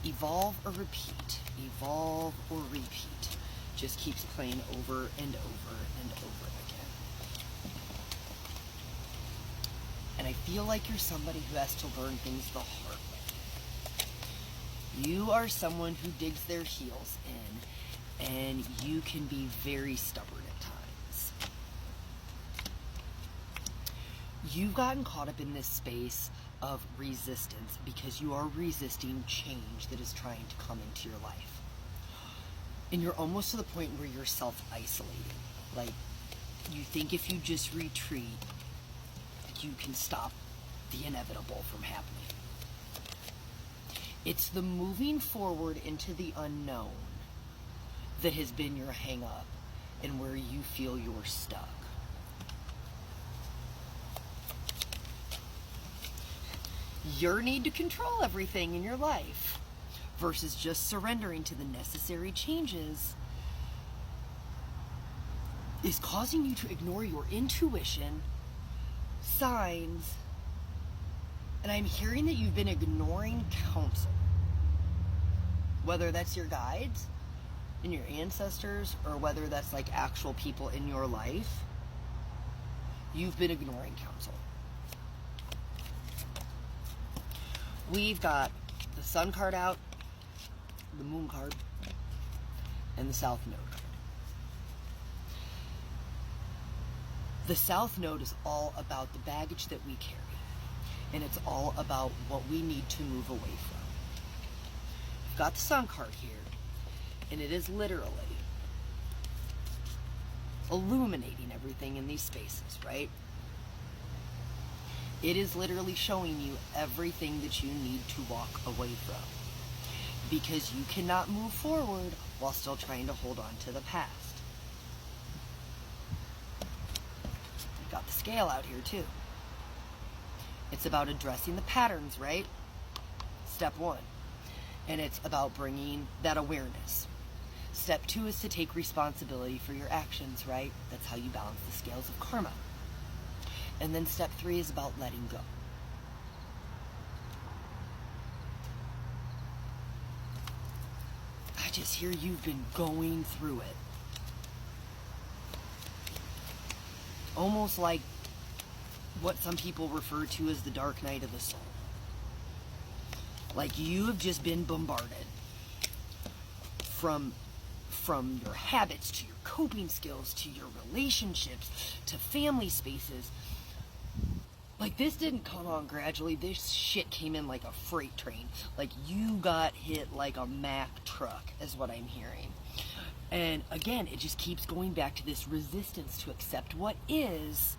evolve or repeat, evolve or repeat. Just keeps playing over and over and over again. And I feel like you're somebody who has to learn things the hard way. You are someone who digs their heels in, and you can be very stubborn at times. You've gotten caught up in this space of resistance because you are resisting change that is trying to come into your life. And you're almost to the point where you're self-isolating. Like, you think if you just retreat, you can stop the inevitable from happening. It's the moving forward into the unknown that has been your hang-up and where you feel you're stuck. Your need to control everything in your life versus just surrendering to the necessary changes is causing you to ignore your intuition, signs, and I'm hearing that you've been ignoring counsel. Whether that's your guides and your ancestors or whether that's like actual people in your life, you've been ignoring counsel. We've got the Sun card out, the Moon card, and the South Node card. The South Node is all about the baggage that we carry, and it's all about what we need to move away from. We've got the Sun card here, and it is literally illuminating everything in these spaces, right? It is literally showing you everything that you need to walk away from, because you cannot move forward while still trying to hold on to the past. We've got the Scale out here too. It's about addressing the patterns, right? Step 1. And it's about bringing that awareness. Step 2 is to take responsibility for your actions, right? That's how you balance the scales of karma. And then step 3 is about letting go. I just hear you've been going through it. Almost like what some people refer to as the dark night of the soul. Like you have just been bombarded from your habits to your coping skills to your relationships to family spaces. Like, this didn't come on gradually. This shit came in like a freight train. Like, you got hit like a Mack truck, is what I'm hearing. And again, it just keeps going back to this resistance to accept what is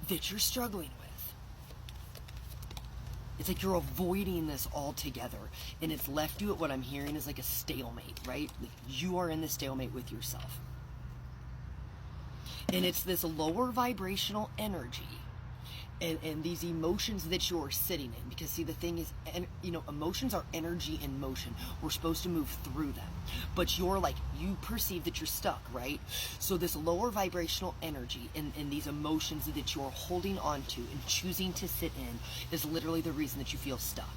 that you're struggling with. It's like you're avoiding this altogether, and it's left you at what I'm hearing is like a stalemate, right? Like, you are in this stalemate with yourself. And it's this lower vibrational energy and these emotions that you're sitting in, because see, the thing is, emotions are energy in motion. We're supposed to move through them, but you're like, you perceive that you're stuck, right? So this lower vibrational energy and these emotions that you're holding on to and choosing to sit in is literally the reason that you feel stuck.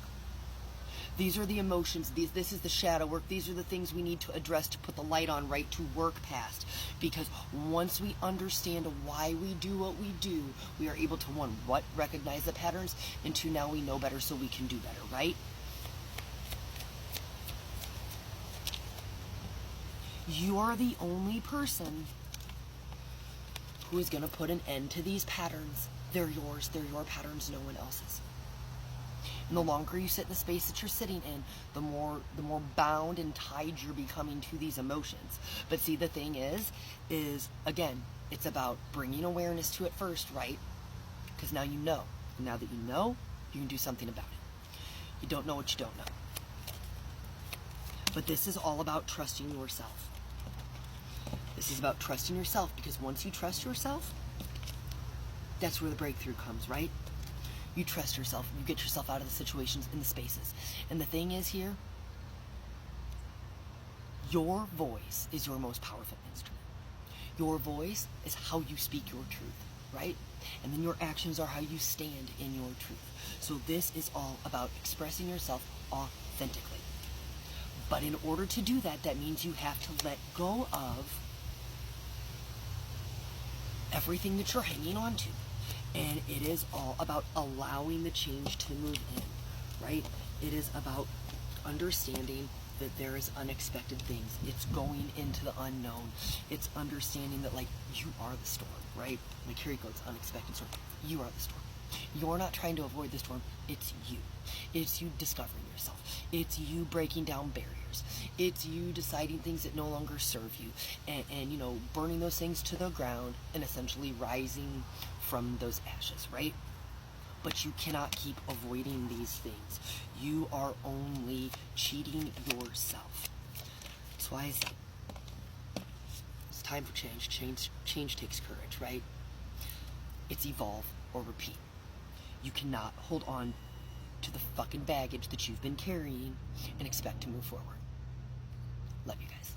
These are the emotions, this is the shadow work, these are the things we need to address to put the light on, right, to work past. Because once we understand why we do what we do, we are able to, 1, recognize the patterns, and 2, now we know better so we can do better, right? You are the only person who is going to put an end to these patterns. They're yours, they're your patterns, no one else's. And the longer you sit in the space that you're sitting in, the more bound and tied you're becoming to these emotions. But see, the thing is again, it's about bringing awareness to it first, right? Because now you know. And now that you know, you can do something about it. You don't know what you don't know. But this is all about trusting yourself. This is about trusting yourself, because once you trust yourself, that's where the breakthrough comes, right? You trust yourself. You get yourself out of the situations and the spaces. And the thing is here, your voice is your most powerful instrument. Your voice is how you speak your truth, right? And then your actions are how you stand in your truth. So this is all about expressing yourself authentically. But in order to do that, that means you have to let go of everything that you're hanging on to. And it is all about allowing the change to move in, right? It is about understanding that there is unexpected things. It's going into the unknown. It's understanding that, like, you are the storm, right? Like, here you go, it's unexpected storm. You are the storm. You're not trying to avoid the storm. It's you. It's you discovering yourself. It's you breaking down barriers. It's you deciding things that no longer serve you, and you know, burning those things to the ground and essentially rising from those ashes, right? But you cannot keep avoiding these things. You are only cheating yourself. That's why I say it's time for change. Change takes courage, right? It's evolve or repeat. You cannot hold on to the fucking baggage that you've been carrying and expect to move forward. Love you guys.